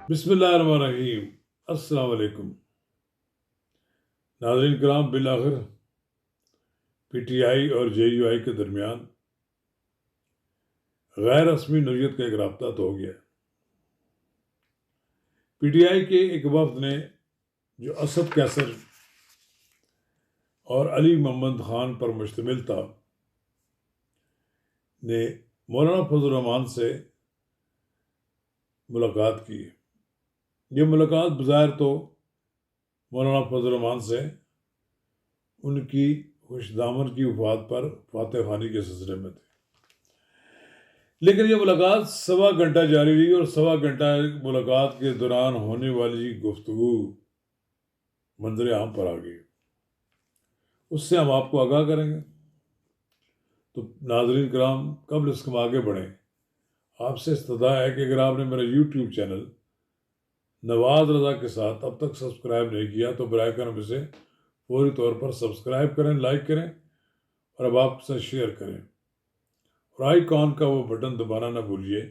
بسم اللہ الرحمن الرحیم۔ السلام علیکم ناظرین کرام، بالآخر پی ٹی آئی اور جے یو آئی کے درمیان غیر رسمی نوعیت کا ایک رابطہ تو ہو گیا۔ پی ٹی آئی کے ایک وفد نے جو اسد قیصر اور علی محمد خان پر مشتمل تھا نے مولانا فضل الرحمان سے ملاقات کی۔ یہ ملاقات بظاہر تو مولانا فضل الرحمان سے ان کی خوش دامن کی وفات پر فاتح خوانی کے سلسلے میں تھی، لیکن یہ ملاقات 1.25 گھنٹہ جاری رہی اور 1.25 گھنٹہ ملاقات کے دوران ہونے والی گفتگو منظر عام پر آ گئی۔ اس سے ہم آپ کو آگاہ کریں گے۔ تو ناظرین کرام، قبل اس کے آگے بڑھیں، آپ سے استدعا ہے کہ اگر آپ نے میرا یوٹیوب چینل نواز رضا کے ساتھ اب تک سبسکرائب نہیں کیا تو براہ کرم اسے فوری طور پر سبسکرائب کریں، لائک کریں اور اب آپ سے شیئر کریں، اور آئی کان کا وہ بٹن دبانا نہ بھولیے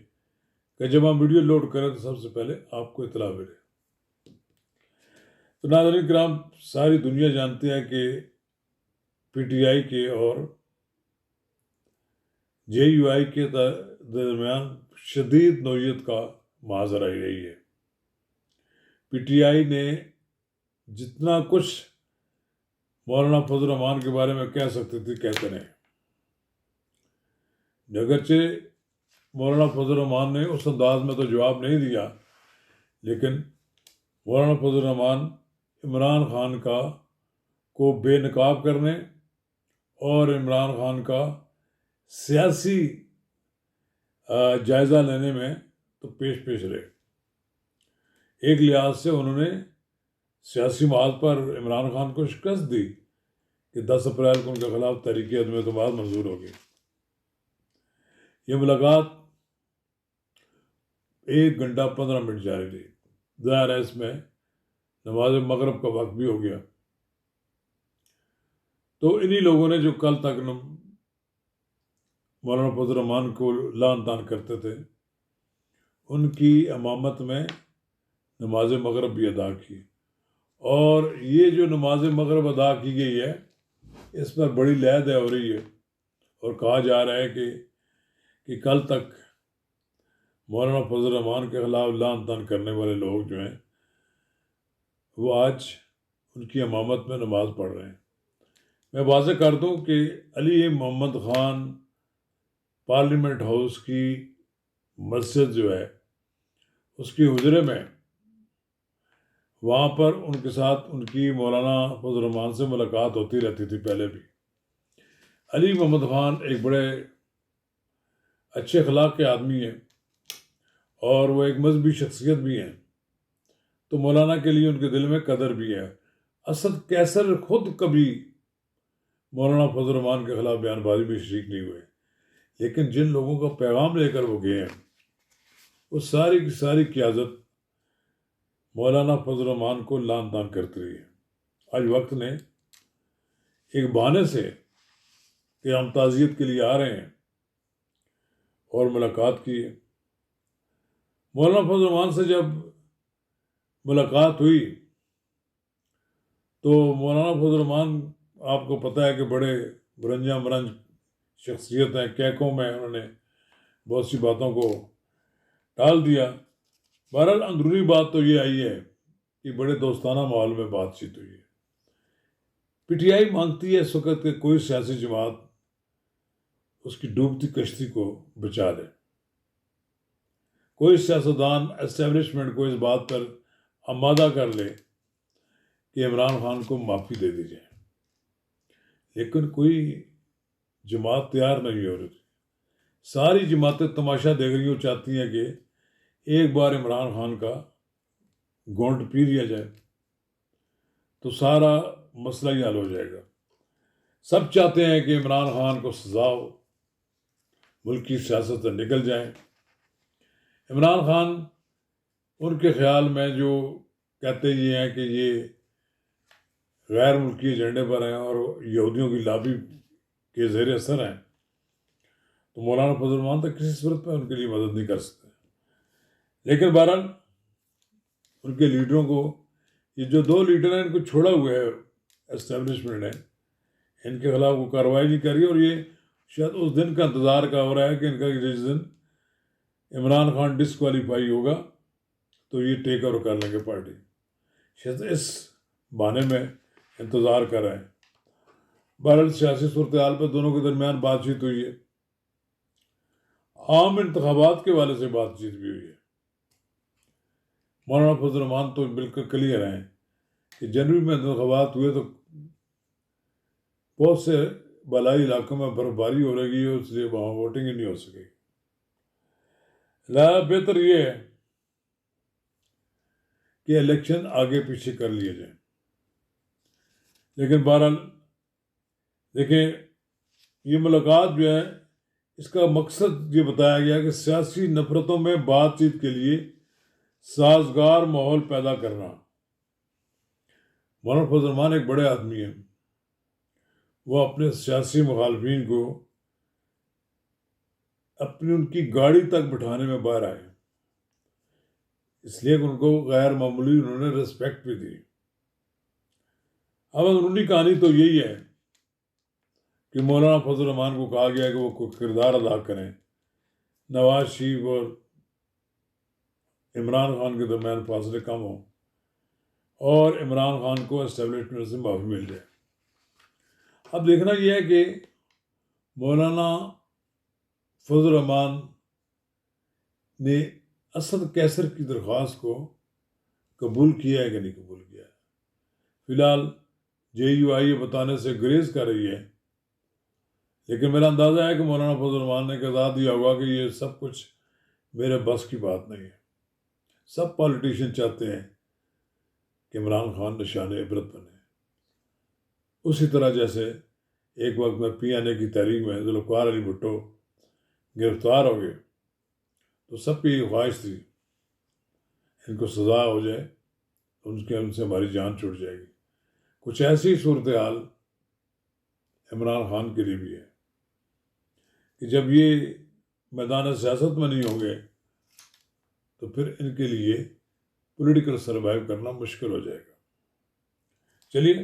کہ جب ہم ویڈیو لوڈ کریں تو سب سے پہلے آپ کو اطلاع ملے۔ تو ناظرین کرام، ساری دنیا جانتی ہے کہ پی ٹی آئی کے اور جے یو آئی کے درمیان شدید نوعیت کا ماجرا رہی ہے۔ پی ٹی آئی نے جتنا کچھ مولانا فضل الرحمان کے بارے میں کہہ سکتے تھے کہتے رہے، اگرچہ مولانا فضل الرحمان نے اس انداز میں تو جواب نہیں دیا، لیکن مولانا فضل الرحمان عمران خان کو بے نقاب کرنے اور عمران خان کا سیاسی جائزہ لینے میں تو پیش رہے۔ ایک لحاظ سے انہوں نے سیاسی محاذ پر عمران خان کو شکست دی کہ 10 اپریل کو ان کے خلاف تحریک عدم اعتماد منظور ہو گئی۔ یہ ملاقات 1 گھنٹہ 15 منٹ جاری رہی۔ ظاہر ہے اس میں نماز مغرب کا وقت بھی ہو گیا۔ تو انہی لوگوں نے جو کل تک مولانا فضل الرحمان کو لعن طعن کرتے تھے، ان کی امامت میں نماز مغرب بھی ادا کی، اور یہ جو نماز مغرب ادا کی گئی ہے اس پر بڑی لہد ہو رہی ہے، اور کہا جا رہا ہے کہ کل تک مولانا فضل الرحمان کے خلاف لعن طعن کرنے والے لوگ جو ہیں وہ آج ان کی امامت میں نماز پڑھ رہے ہیں۔ میں واضح کر دوں کہ علی محمد خان پارلیمنٹ ہاؤس کی مسجد جو ہے اس کی حجرے میں، وہاں پر ان کے ساتھ ان کی مولانا فضل الرحمان سے ملاقات ہوتی رہتی تھی پہلے بھی۔ علی محمد خان ایک بڑے اچھے اخلاق کے آدمی ہیں اور وہ ایک مذہبی شخصیت بھی ہیں، تو مولانا کے لیے ان کے دل میں قدر بھی ہے۔ اسد قیصر خود کبھی مولانا فضل الرحمان کے خلاف بیان بازی میں شریک نہیں ہوئے، لیکن جن لوگوں کا پیغام لے کر وہ گئے ہیں وہ ساری کی ساری قیادت مولانا فضل الرحمان کو لعن طعن کرتی رہی ہے۔ آج وقت نے ایک بہانے سے کہ ہم تعزیت کے لیے آ رہے ہیں اور ملاقات کی ہے۔ مولانا فضل الرحمان سے جب ملاقات ہوئی تو مولانا فضل الرحمان، آپ کو پتہ ہے کہ بڑے برنجا مرنج شخصیت ہیں، کہکوں میں انہوں نے بہت سی باتوں کو ٹال دیا۔ بہرحال اندرونی بات تو یہ آئی ہے کہ بڑے دوستانہ ماحول میں بات چیت ہوئی ہے۔ پی ٹی آئی مانگتی ہے اس وقت کہ کوئی سیاسی جماعت اس کی ڈوبتی کشتی کو بچا دے، کوئی سیاستدان اسٹیبلشمنٹ کو اس بات پر آمادہ کر لے کہ عمران خان کو معافی دے دی جائے، لیکن کوئی جماعت تیار نہیں ہو رہی۔ ساری جماعتیں تماشا دیکھ رہی ہوں، چاہتی ہیں کہ ایک بار عمران خان کا گونٹ پی لیا جائے تو سارا مسئلہ ہی حل ہو جائے گا۔ سب چاہتے ہیں کہ عمران خان کو سزا ہو، ملکی سیاست سے نکل جائیں۔ عمران خان ان کے خیال میں جو کہتے یہ ہیں کہ یہ غیر ملکی ایجنڈے پر ہیں اور یہودیوں کی لابی کے زیر اثر ہیں، تو مولانا فضل الرحمان تک کسی صورت میں ان کے لیے مدد نہیں کر سکتے۔ لیکن بہرحال ان کے لیڈروں کو، یہ جو 2 لیڈر ہیں ان کو چھوڑا ہوا ہے اسٹیبلشمنٹ نے، ان کے خلاف وہ کارروائی نہیں کر رہی، اور یہ شاید اس دن کا انتظار کا ہو رہا ہے کہ ان کا جس دن عمران خان ڈسکوالیفائی ہوگا تو یہ ٹیک اوور کر لیں گے پارٹی، شاید اس بہانے میں انتظار کر رہے ہیں۔ بہرحال سیاسی صورتحال پہ دونوں کے درمیان بات چیت ہوئی ہے، عام انتخابات کے والے سے بات چیت بھی ہوئی ہے۔ مولانا فضل الرحمان تو بالکل کلیئر ہیں کہ جنوری میں انتخابات ہوئے تو بہت سے بالائی علاقوں میں برف باری ہو رہی ہے، اس لیے وہاں ووٹنگ ہی نہیں ہو سکی۔ لہٰذا بہتر یہ ہے کہ الیکشن آگے پیچھے کر لیے جائیں، لیکن بہرحال دیکھیں یہ ملاقات جو ہے اس کا مقصد یہ بتایا گیا کہ سیاسی نفرتوں میں بات چیت کے لیے سازگار ماحول پیدا کرنا۔ مولانا فضل الرحمان ایک بڑے آدمی ہیں، وہ اپنے سیاسی مخالفین کو اپنی ان کی گاڑی تک بٹھانے میں باہر آئے، اس لیے کہ ان کو غیر معمولی انہوں نے ریسپیکٹ بھی دی۔ اب انہی کہانی تو یہی ہے کہ مولانا فضل الرحمان کو کہا گیا کہ وہ کوئی کردار ادا کریں، نواز شریف اور عمران خان کے درمیان فاصلے کم ہوں اور عمران خان کو اسٹیبلشمنٹ سے معافی مل جائے۔ اب دیکھنا یہ ہے کہ مولانا فضل الرحمان نے اسد کیسر کی درخواست کو قبول کیا ہے کہ نہیں قبول کیا ہے۔ فی الحال JUI یہ بتانے سے گریز کر رہی ہے، لیکن میرا اندازہ ہے کہ مولانا فضل الرحمان نے بتا دیا ہوگا کہ یہ سب کچھ میرے بس کی بات نہیں ہے۔ سب پالیٹیشین چاہتے ہیں کہ عمران خان نشان عبرت بنے، اسی طرح جیسے ایک وقت میں PNA کی تحریک میں ذوالفقار علی بھٹو گرفتار ہو گئے تو سب کی یہ خواہش تھی ان کو سزا ہو جائے، ان سے ہماری جان چھوٹ جائے گی۔ کچھ ایسی صورتحال عمران خان کے لیے بھی ہے کہ جب یہ میدان سیاست میں نہیں ہوں گے تو پھر ان کے لیے پولیٹیکل سروائیو کرنا مشکل ہو جائے گا۔ چلیے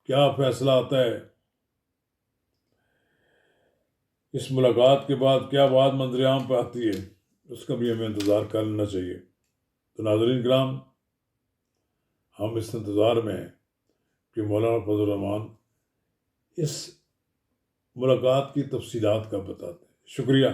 کیا فیصلہ آتا ہے اس ملاقات کے بعد، کیا بات منظر عام پہ آتی ہے، اس کا بھی ہمیں انتظار کر لینا چاہیے۔ تو ناظرین کرام، ہم اس انتظار میں ہیں کہ مولانا فضل الرحمان اس ملاقات کی تفصیلات کا بتاتے ہیں۔ شکریہ۔